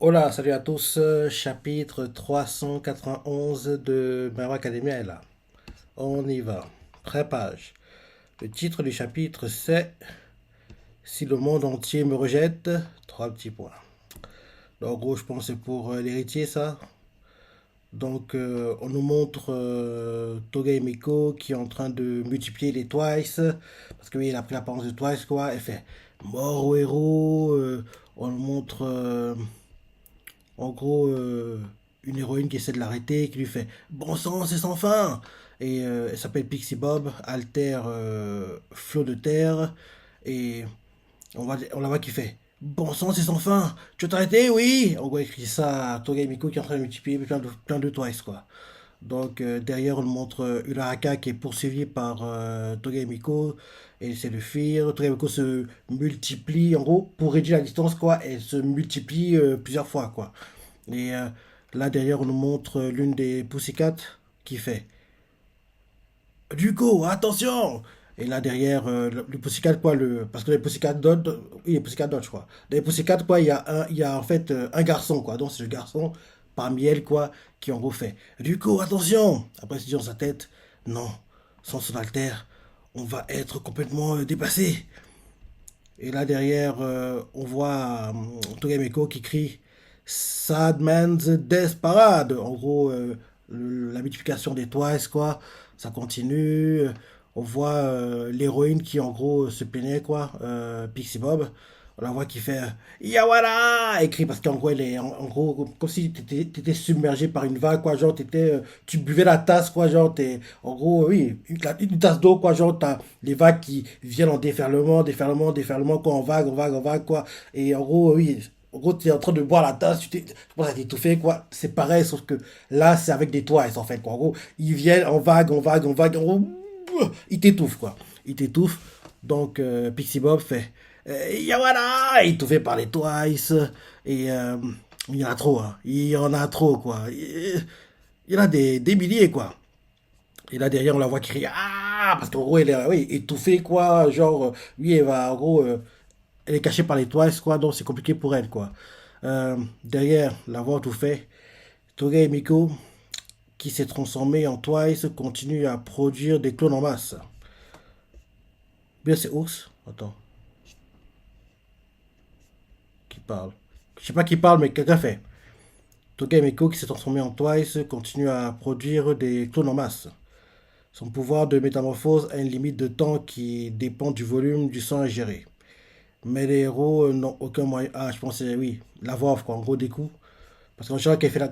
Hola, salut à tous. Chapitre 391 de My Hero Academia est là. On y va. Pré-page. Le titre du chapitre c'est Si le monde entier me rejette, trois petits points. Donc, en gros, je pense que c'est pour l'héritier, ça. Donc, on nous montre Toga et Miko qui est en train de multiplier les Twice. Parce que oui, il a pris l'apparence de Twice, quoi. Elle fait mort au héros. On nous montre en gros, une héroïne qui essaie de l'arrêter, qui lui fait bon sang, c'est sans fin. Et elle s'appelle Pixie Bob, alter flot de terre. Et on la voit qui fait bon sang, c'est sans fin. Tu veux t'arrêter? Oui. On voit écrit ça à Toga et Miko qui est en train de multiplier plein de twice, quoi. Donc derrière, on montre Uraraka qui est poursuivi par Toga et Miko. Et il essaie de fuir. Toga et Miko se multiplie, en gros, pour réduire la distance, quoi. Elle se multiplie plusieurs fois, quoi. Et là derrière, on nous montre l'une des Pussycat qui fait Duco, attention! Et là derrière, le Pussycat, quoi, parce que les Pussycat Dodge, oui, les Pussycat Dodge, quoi. Dans les Pussycat, quoi, il y a en fait un garçon, quoi. Donc c'est le garçon parmi elles, quoi, qui en gros fait Duco, attention! Après, il se dit dans sa tête, non, sans son alter, on va être complètement dépassé. Et là derrière, on voit Togemeko qui crie Sad Man's Death Parade. En gros, la multiplication des twice, quoi. Ça continue. On voit l'héroïne qui, en gros, se plaignait, quoi. Pixie Bob. On la voit qui fait Yawara écrit parce qu'en gros, elle est en gros comme si t'étais submergé par une vague, quoi. Genre, tu buvais la tasse, quoi. Genre, en gros, oui, une tasse d'eau, quoi. Genre, t'as les vagues qui viennent en déferlement, quoi. En vague, quoi. Et en gros, oui. En gros, tu es en train de boire la tasse, tu penses à t'étouffer, quoi. C'est pareil, sauf que là, c'est avec des toises, en fait, quoi. En gros, ils viennent en vague, en gros, ils t'étouffent, quoi. Ils t'étouffent. Donc, Pixie Bob fait Yawara, étouffé par les Twice. Et il y en a trop, hein. Il y en a trop, quoi. Il y en a des milliers, quoi. Et là, derrière, on la voit crier Ah parce qu'en gros, elle est oui, étouffée, quoi. Genre, lui, elle va, en gros, elle est cachée par les Twice, quoi. Donc, c'est compliqué pour elle, quoi. Derrière, la voix tout fait. Toga et Miko, qui s'est transformé en Twice, continue à produire des clones en masse. Bien, c'est Ours. Attends, qui parle. Je sais pas qui parle, mais quelqu'un fait. Toga et Miko, qui s'est transformé en Twice, continue à produire des clones en masse. Son pouvoir de métamorphose a une limite de temps qui dépend du volume du sang ingéré. Mais les héros n'ont aucun moyen. Ah, je pensais, oui, la voix off, quoi, en gros, des coups. Parce qu'en général, qu'elle fait la.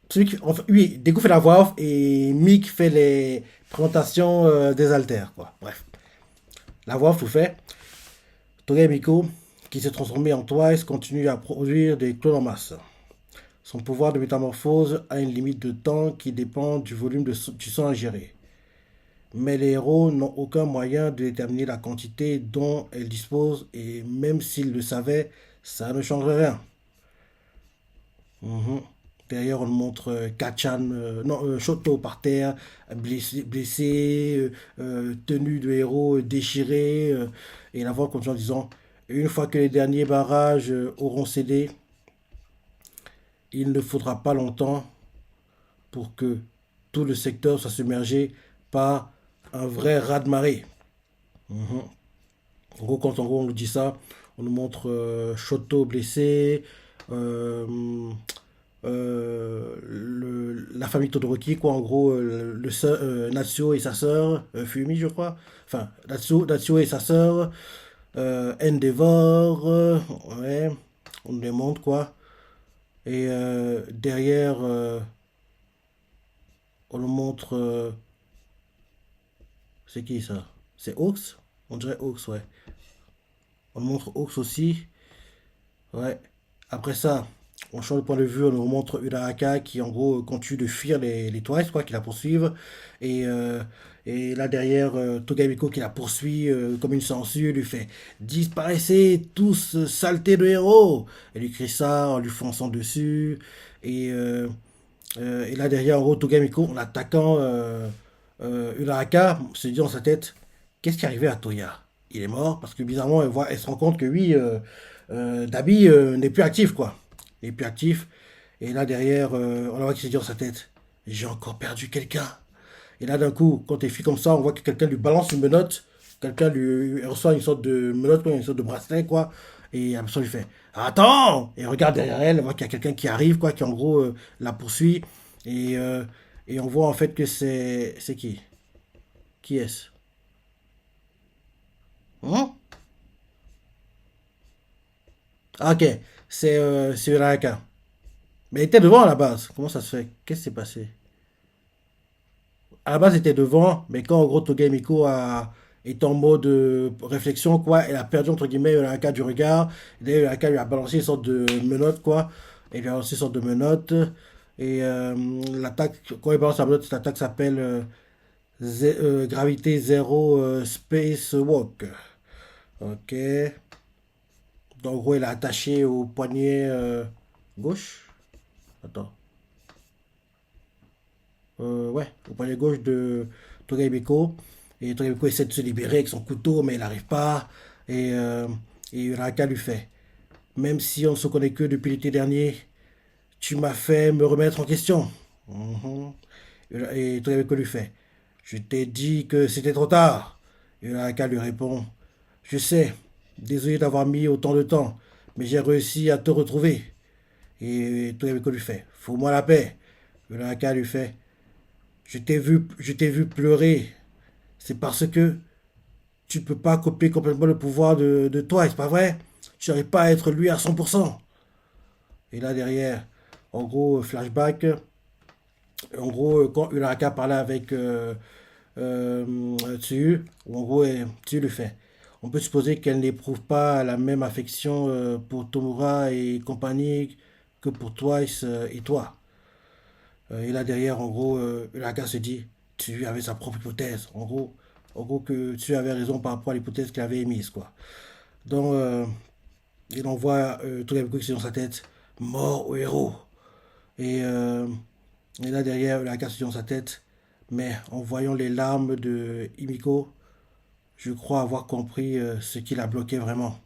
Celui qui, enfin, oui, Deku fait la voix off et Mick fait les présentations des haltères, quoi. Bref, la voix off tout fait. Toga Miko, qui s'est transformé en Twice, continue à produire des clones en masse. Son pouvoir de métamorphose a une limite de temps qui dépend du volume du sang ingéré. Mais les héros n'ont aucun moyen de déterminer la quantité dont elles disposent et même s'ils le savaient, ça ne changerait rien. Mhm. Derrière, on montre Kachan, non, Shoto par terre, blessé, tenue de héros déchirée. Et la voix continue en disant Une fois que les derniers barrages auront cédé, il ne faudra pas longtemps pour que tout le secteur soit submergé par un vrai raz-de-marée. Mhm. En gros, quand en gros on nous dit ça, on nous montre Shoto blessé, euh, la famille Todoroki, quoi, en gros, Natsuo et sa sœur, Fumi, je crois. Enfin, Natsuo et sa sœur, Endeavor, ouais, on nous les montre, quoi. Et derrière, on nous montre, c'est qui ça? C'est Hawks? On dirait Hawks, ouais. On nous montre Hawks aussi, ouais. Après ça, on change de point de vue, on nous montre Uraraka qui en gros continue de fuir les Twice, quoi, qui la poursuivent. Et, euh, et là derrière, Togamiko qui la poursuit comme une sangsue, lui fait Disparaissez tous, saleté de héros! Elle lui crie ça en lui fonçant dessus. Et, et là derrière, en gros, Togamiko, en attaquant Uraraka, se dit dans sa tête Qu'est-ce qui est arrivé à Toya? Il est mort parce que bizarrement, elle se rend compte que oui, Dabi n'est plus actif, quoi. il est plus actif. Et là, derrière, on voit qu'il se dit dans sa tête, j'ai encore perdu quelqu'un. Et là, d'un coup, quand il fait comme ça, on voit que quelqu'un lui balance une menotte. Quelqu'un lui reçoit une sorte de menotte, quoi, une sorte de bracelet, quoi. Et la personne lui fait attends. Et regarde derrière elle, on voit qu'il y a quelqu'un qui arrive, quoi, qui en gros la poursuit. Et, euh, et on voit en fait que c'est qui? Qui est-ce? Hein? Ah, ok, c'est Uraraka. Mais il était devant à la base. Comment ça se fait? Qu'est-ce qui s'est passé? À la base, il était devant, mais quand en gros Togemiko est en mode réflexion, quoi, elle a perdu entre guillemets Uraraka du regard. Et d'ailleurs, Uraraka lui a balancé une sorte de menotte, quoi. Et lui a lancé une sorte de menotte. Et l'attaque, quand il balance la menotte, cette attaque s'appelle Gravité Zero Space Walk. Ok. Donc, en gros, elle est attachée au poignet gauche. Attends. Ouais, au poignet gauche de Togaibeko. Et Togaibeko essaie de se libérer avec son couteau, mais il n'arrive pas. Et, euh, et Uraka lui fait même si on ne se connaît que depuis l'été dernier, tu m'as fait me remettre en question. Mhm. Et Togaibeko lui fait je t'ai dit que c'était trop tard. Et Uraka lui répond je sais, désolé d'avoir mis autant de temps, mais j'ai réussi à te retrouver. Et Togaibeko lui fait fous-moi la paix. Uraka lui fait je t'ai vu pleurer. C'est parce que tu peux pas copier complètement le pouvoir de toi, c'est pas vrai? Tu n'arrives pas à être lui à 100%. Et là derrière, en gros, flashback, en gros, quand Uraraka parlait avec Tsu, en gros, Tsu le fait. On peut supposer qu'elle n'éprouve pas la même affection pour Tomura et compagnie que pour Twice et toi. Et là derrière, en gros, Uraraka se dit, tu avais sa propre hypothèse. En gros que tu avais raison par rapport à l'hypothèse qu'il avait émise, quoi. Donc, il envoie tout les qui est dans sa tête, mort au héros. Et, euh, et là derrière, Uraraka se dit dans sa tête, mais en voyant les larmes de Himiko, je crois avoir compris ce qui l'a bloqué vraiment.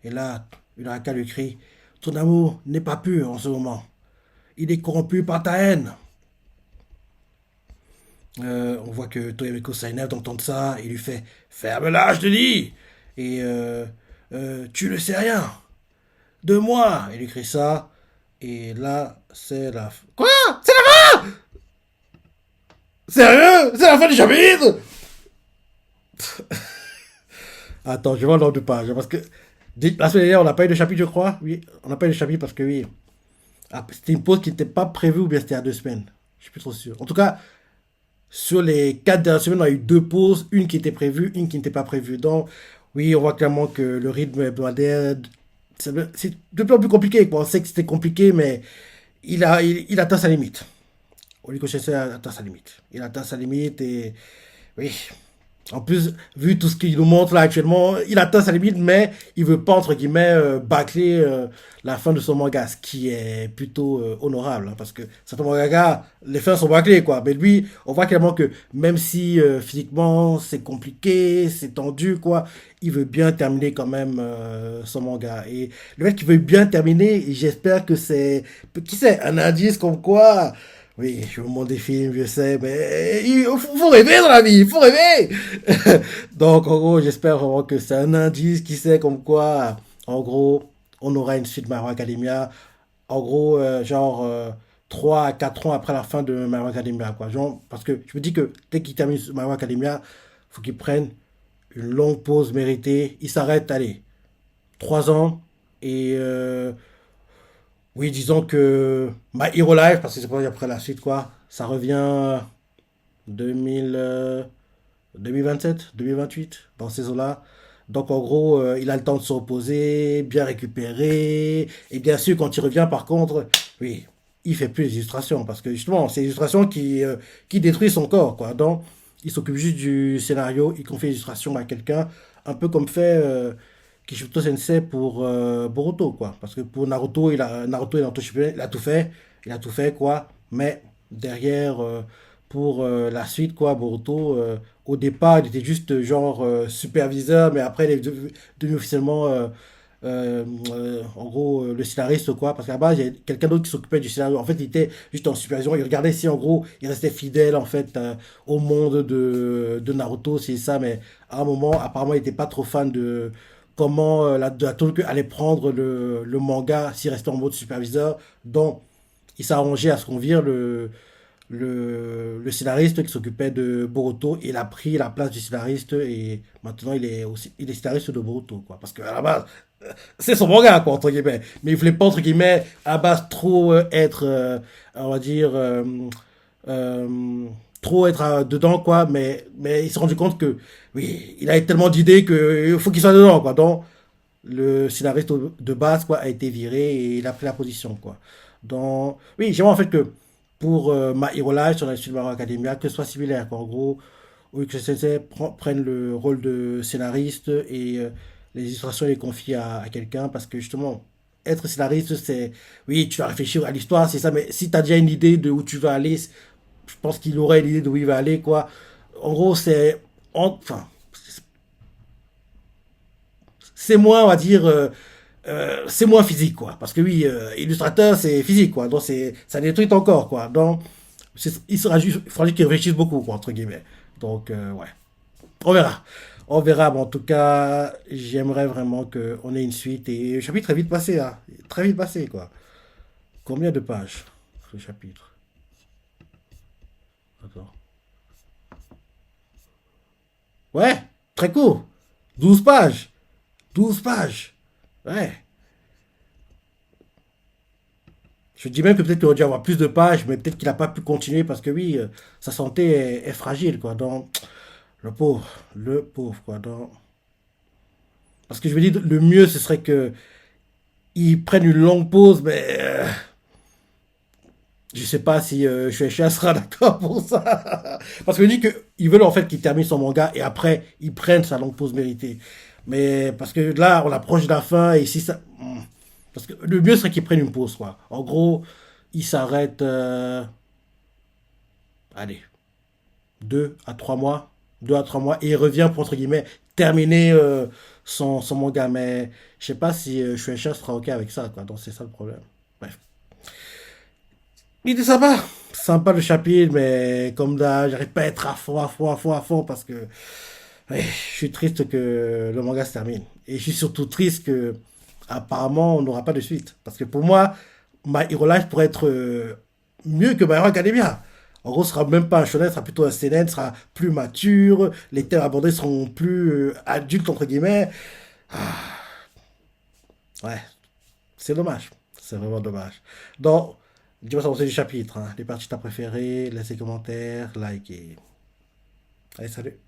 Et là, Uraraka lui crie, ton amour n'est pas pur en ce moment. Il est corrompu par ta haine. On voit que Toyameko s'énerve d'entendre ça. Il lui fait ferme-la, je te dis. Et tu ne sais rien de moi. Il écrit ça. Et là, c'est la. Quoi? C'est la. Sérieux? C'est la fin du chapitre? Attends, je vois l'ordre de page. Parce que la semaine dernière, on n'a pas eu de chapitre, je crois. Oui, on n'a pas eu de chapitre parce que oui. Ah, c'était une pause qui n'était pas prévue ou bien c'était à 2 semaines. Je suis plus trop sûr. En tout cas, sur les 4 dernières semaines, on a eu 2 pauses, une qui était prévue, une qui n'était pas prévue. Donc, oui, on voit clairement que le rythme hebdomadaire, c'est de plus en plus compliqué, quoi. On sait que c'était compliqué, mais il atteint sa limite. Oli Sensei atteint sa limite. Il atteint sa limite et oui. En plus, vu tout ce qu'il nous montre là actuellement, il atteint sa limite, mais il veut pas, entre guillemets, bâcler la fin de son manga, ce qui est plutôt honorable, hein, parce que certains mangas, les fins sont bâclées, quoi. Mais lui, on voit clairement que même si physiquement c'est compliqué, c'est tendu, quoi, il veut bien terminer quand même son manga. Et le fait qu'il veut bien terminer, j'espère que c'est, qui sait, un indice comme quoi oui, je vous montre des films, je sais, mais faut rêver dans la vie, il faut rêver. Donc, en gros, j'espère vraiment que c'est un indice qui sait comme quoi, en gros, on aura une suite My Hero Academia. En gros, genre 3 à 4 ans après la fin de My Hero Academia, quoi. Genre, parce que je me dis que dès qu'il termine My Hero Academia, faut qu'il prenne une longue pause méritée. Il s'arrête, allez, 3 ans. Et oui, disons que My Hero Life, parce que c'est pas après la suite, quoi, ça revient 2000, 2027, 2028, dans ces eaux-là. Donc en gros, il a le temps de se reposer, bien récupérer. Et bien sûr, quand il revient, par contre, oui, il fait plus d'illustrations. Parce que justement, c'est l'illustration qui détruit son corps, quoi. Donc, il s'occupe juste du scénario, il confie l'illustration à quelqu'un, un peu comme fait Kishimoto Sensei pour Boruto, quoi. Parce que pour Naruto, Naruto et Naruto Shippuden, il a tout fait, quoi. Mais derrière, pour la suite, quoi, Boruto, au départ, il était juste genre superviseur, mais après, il est devenu officiellement en gros, le scénariste, quoi. Parce qu'à la base, il y a quelqu'un d'autre qui s'occupait du scénario. En fait, il était juste en supervision. Il regardait si, en gros, il restait fidèle, en fait, au monde de Naruto, c'est ça. Mais à un moment, apparemment, il n'était pas trop fan de comment de la Tolkien allait prendre le manga s'il restait en mode superviseur. Donc, il s'est arrangé à ce qu'on vire le scénariste qui s'occupait de Boruto. Il a pris la place du scénariste et maintenant il est scénariste de Boruto, quoi. Parce qu'à la base, c'est son manga, quoi, entre guillemets. Mais il voulait pas, entre guillemets, à la base, trop être, on va dire, euh, trop être dedans, quoi. Mais il s'est rendu compte que, oui, il a tellement d'idées qu'il faut qu'il soit dedans, quoi. Donc, le scénariste de base, quoi, a été viré et il a pris la position, quoi. Donc, oui, j'aimerais en fait que pour My Hero Life sur la suite de My Hero Academia, que ce soit similaire, quoi. En gros, oui, que CC prenne le rôle de scénariste et les illustrations les confient à quelqu'un parce que justement, être scénariste, c'est, oui, tu vas réfléchir à l'histoire, c'est ça, mais si tu as déjà une idée de où tu vas aller, je pense qu'il aurait l'idée de où il va aller, quoi. En gros, enfin, c'est moins, on va dire, c'est moins physique, quoi. Parce que oui, illustrateur, c'est physique, quoi. Donc, ça détruit ton corps, quoi. Donc, il faudra juste qu'il réfléchisse beaucoup, quoi, entre guillemets. Donc, ouais. On verra. On verra, mais en tout cas, j'aimerais vraiment qu'on ait une suite. Et le chapitre est vite passé, hein. Très vite passé, quoi. Combien de pages, ce chapitre? Attends. Ouais, très court. 12 pages. 12 pages. Ouais. Je dis même que peut-être qu'il aurait dû avoir plus de pages, mais peut-être qu'il n'a pas pu continuer parce que oui, sa santé est fragile, quoi. Donc, le pauvre, quoi. Donc, parce que je me dis, le mieux, ce serait que il prenne une longue pause, mais je sais pas si Shueisha sera d'accord pour ça. Parce que je me dis qu'ils veulent en fait qu'il termine son manga et après, il prenne sa longue pause méritée. Mais parce que là, on approche de la fin et si ça. Parce que le mieux serait qu'il prenne une pause, quoi. En gros, il s'arrête. Allez, 2 à 3 mois, 2 à 3 mois, et il revient pour, entre guillemets, terminer son manga. Mais je sais pas si Shueisha sera OK avec ça, quoi. Donc c'est ça le problème. Bref. Il était sympa. Sympa le chapitre, mais comme d'hab, j'arrive pas à être à fond, à fond, à fond, à fond, parce que ouais, je suis triste que le manga se termine. Et je suis surtout triste que, apparemment, on n'aura pas de suite. Parce que pour moi, My Hero Life pourrait être mieux que My Hero Academia. En gros, ce sera même pas un shonen, ce sera plutôt un seinen, ce sera plus mature, les thèmes abordés seront plus adultes, entre guillemets. Ouais, c'est dommage. C'est vraiment dommage. Donc, dis-moi ça, c'est du chapitre, hein. Les parties que t'as préférées, laisse des commentaires, like et... Allez, salut.